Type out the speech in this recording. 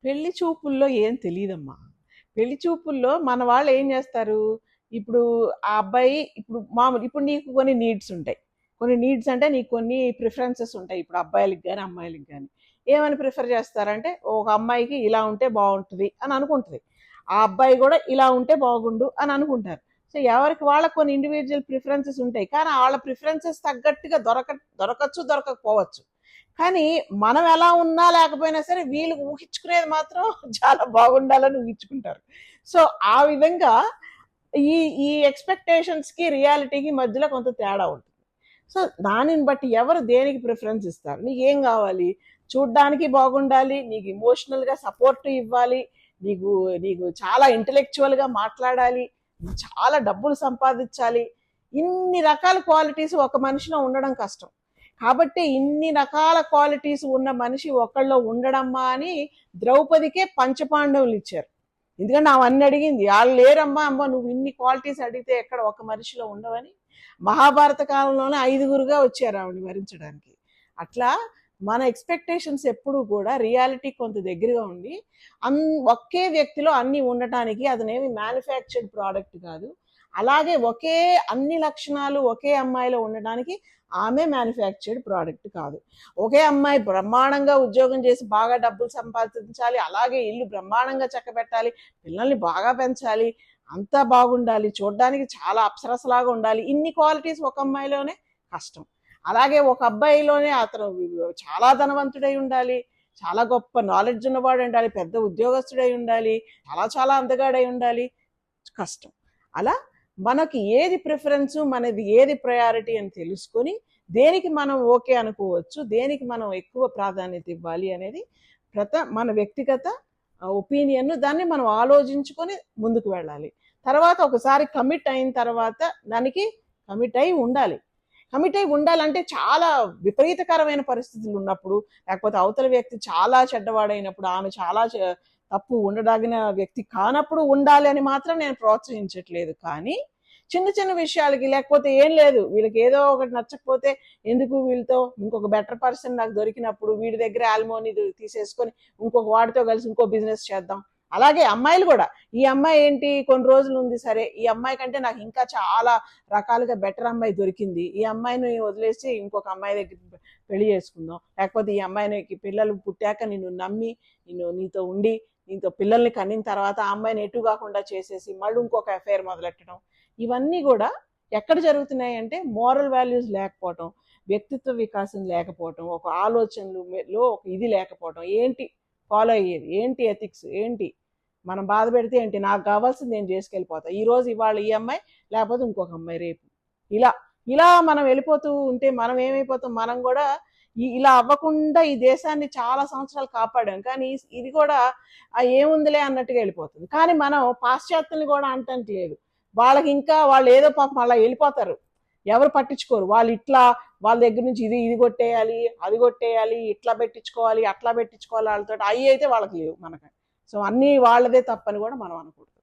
పెళ్లి చూపుల్లో ఏం తెలీదమ్మా. పెళ్లి చూపుల్లో మన వాళ్ళు ఏం చేస్తారు, ఇప్పుడు ఆ అబ్బాయి ఇప్పుడు మామూలు ఇప్పుడు నీకు కొన్ని నీడ్స్ ఉంటాయి. కొన్ని నీడ్స్ అంటే నీకు కొన్ని ప్రిఫరెన్సెస్ ఉంటాయి. ఇప్పుడు అబ్బాయిలకి కానీ అమ్మాయిలకి కానీ ఏమని ప్రిఫర్ చేస్తారంటే ఒక అమ్మాయికి ఇలా ఉంటే బాగుంటుంది అని అనుకుంటుంది, ఆ అబ్బాయి కూడా ఇలా ఉంటే బాగుండు అని అనుకుంటారు. సో ఎవరికి వాళ్ళకి కొన్ని ఇండివిజువల్ ప్రిఫరెన్సెస్ ఉంటాయి, కానీ వాళ్ళ ప్రిఫరెన్సెస్ తగ్గట్టుగా దొరకచ్చు దొరకకపోవచ్చు. కానీ మనం ఎలా ఉన్నా లేకపోయినా సరే వీళ్ళు ఊహించుకునేది మాత్రం చాలా బాగుండాలని ఊహించుకుంటారు. సో ఆ విధంగా ఈ ఈ ఎక్స్పెక్టేషన్స్కి రియాలిటీకి మధ్యలో కొంత తేడా ఉంటుంది. సో దానిని బట్టి ఎవరు దేనికి ప్రిఫరెన్స్ ఇస్తారు, నీకు ఏం కావాలి, చూడ్డానికి బాగుండాలి, నీకు ఇమోషనల్గా సపోర్ట్ ఇవ్వాలి, నీకు నీకు చాలా ఇంటలెక్చువల్గా మాట్లాడాలి, చాలా డబ్బులు సంపాదించాలి, ఇన్ని రకాల క్వాలిటీస్ ఒక మనిషిలో ఉండడం కష్టం. కాబట్టి ఇన్ని రకాల క్వాలిటీస్ ఉన్న మనిషి ఒకళ్ళలో ఉండడమ్మా అని ద్రౌపదికే పంచపాండవులు ఇచ్చారు. ఎందుకంటే అవన్నీ అడిగింది, వాళ్ళు లేరమ్మా, అమ్మ నువ్వు ఇన్ని క్వాలిటీస్ అడిగితే ఎక్కడ ఒక మనిషిలో ఉండవని. మహాభారత కాలంలోనే 5గురుగా వచ్చారు ఆవిడని వరించడానికి. అట్లా మన ఎక్స్పెక్టేషన్స్ ఎప్పుడు కూడా రియాలిటీ కొంత దగ్గరగా ఉండి ఒకే వ్యక్తిలో అన్నీ ఉండటానికి అతనేమి మ్యానుఫ్యాక్చర్డ్ ప్రోడక్ట్ కాదు. అలాగే ఒకే అన్ని లక్షణాలు ఒకే అమ్మాయిలో ఉండడానికి ఆమె మ్యానుఫ్యాక్చర్డ్ ప్రోడక్ట్ కాదు. ఒకే అమ్మాయి బ్రహ్మాండంగా ఉద్యోగం చేసి బాగా డబ్బులు సంపాదించాలి, అలాగే ఇల్లు బ్రహ్మాండంగా చక్కబెట్టాలి, పిల్లల్ని బాగా పెంచాలి, అంతా బాగుండాలి, చూడడానికి చాలా అప్సరసలాగా ఉండాలి, ఇన్ని క్వాలిటీస్ ఒక అమ్మాయిలోనే కష్టం. అలాగే ఒక అబ్బాయిలోనే అతను చాలా ధనవంతుడై ఉండాలి, చాలా గొప్ప నాలెడ్జ్ ఉన్నవాడు ఉండాలి, పెద్ద ఉద్యోగస్తుడై ఉండాలి, చాలా చాలా అందగాడై ఉండాలి, కష్టం. అలా మనకి ఏది ప్రిఫరెన్స్, మనది ఏది ప్రయారిటీ అని తెలుసుకొని దేనికి మనం ఓకే అనుకోవచ్చు, దేనికి మనం ఎక్కువ ప్రాధాన్యత ఇవ్వాలి అనేది మన వ్యక్తిగత ఒపీనియన్. దాన్ని మనం ఆలోచించుకొని ముందుకు వెళ్ళాలి. తర్వాత ఒకసారి కమిట్ అయిన తర్వాత దానికి కమిట్ అయి ఉండాలి. కమిట్ అయి ఉండాలంటే చాలా విపరీతకరమైన పరిస్థితులు ఉన్నప్పుడు, లేకపోతే అవతల వ్యక్తి చాలా చెడ్డవాడైనప్పుడు, ఆమె చాలా తప్పు ఉండదగిన వ్యక్తి కానప్పుడు ఉండాలి అని మాత్రం నేను ప్రోత్సహించట్లేదు. కానీ చిన్న చిన్న విషయాలకి, లేకపోతే ఏం లేదు వీళ్ళకి ఏదో ఒకటి నచ్చకపోతే ఎందుకు వీళ్ళతో ఇంకొక బెటర్ పర్సన్ నాకు దొరికినప్పుడు వీడి దగ్గర ఆల్మోని తీసేసుకొని ఇంకొక వాడితో కలిసి ఇంకో బిజినెస్ చేద్దాం. అలాగే అమ్మాయిలు కూడా, ఈ అమ్మాయి ఏంటి కొన్ని రోజులు ఉంది సరే, ఈ అమ్మాయి కంటే నాకు ఇంకా చాలా రకాలుగా బెటర్ అమ్మాయి దొరికింది, ఈ అమ్మాయిని వదిలేసి ఇంకొక అమ్మాయి దగ్గర పెళ్లి చేసుకుందాం, లేకపోతే ఈ అమ్మాయికి పిల్లలు పుట్టాక నిన్ను నమ్మి నీతో ఉండి నీతో పిల్లల్ని కన్నిన తర్వాత ఆ అమ్మాయిని ఎటు కాకుండా చేసేసి మళ్ళీ ఇంకొక అఫైర్ మొదలెట్టడం. ఇవన్నీ కూడా ఎక్కడ జరుగుతున్నాయి అంటే మోరల్ వాల్యూస్ లేకపోవటం, వ్యక్తిత్వ వికాసం లేకపోవటం, ఒక ఆలోచనలో ఒక ఇది లేకపోవటం, ఏంటి ఫాలో అయ్యేది, ఏంటి ఎథిక్స్, ఏంటి మనం బాధ పెడితే ఏంటి, నాకు కావాల్సింది నేను చేసుకెళ్ళిపోతా, ఈరోజు ఇవాళ ఈ అమ్మాయి లేకపోతే ఇంకొక అమ్మాయి రేపు, ఇలా ఇలా మనం వెళ్ళిపోతూ ఉంటే మనం ఏమైపోతాం, మనం కూడా ఇలా అవ్వకుండా ఈ దేశాన్ని చాలా సంవత్సరాలు కాపాడాం, కానీ ఇది కూడా ఏముందిలే అన్నట్టుగా వెళ్ళిపోతుంది. కానీ మనం పాశ్చాత్యుల్ని కూడా అంటానికి లేదు, వాళ్ళకి ఇంకా వాళ్ళు ఏదో పాపం అలా వెళ్ళిపోతారు, ఎవరు పట్టించుకోరు. వాళ్ళు ఇట్లా వాళ్ళ దగ్గర నుంచి ఇది కొట్టేయాలి, అది కొట్టేయాలి, ఇట్లా పెట్టించుకోవాలి, అట్లా పెట్టించుకోవాలి, వాళ్ళతో అవి అయితే వాళ్ళకి లేవు మనకి. సో అన్నీ వాళ్ళదే తప్పని కూడా మనం అనకూడదు.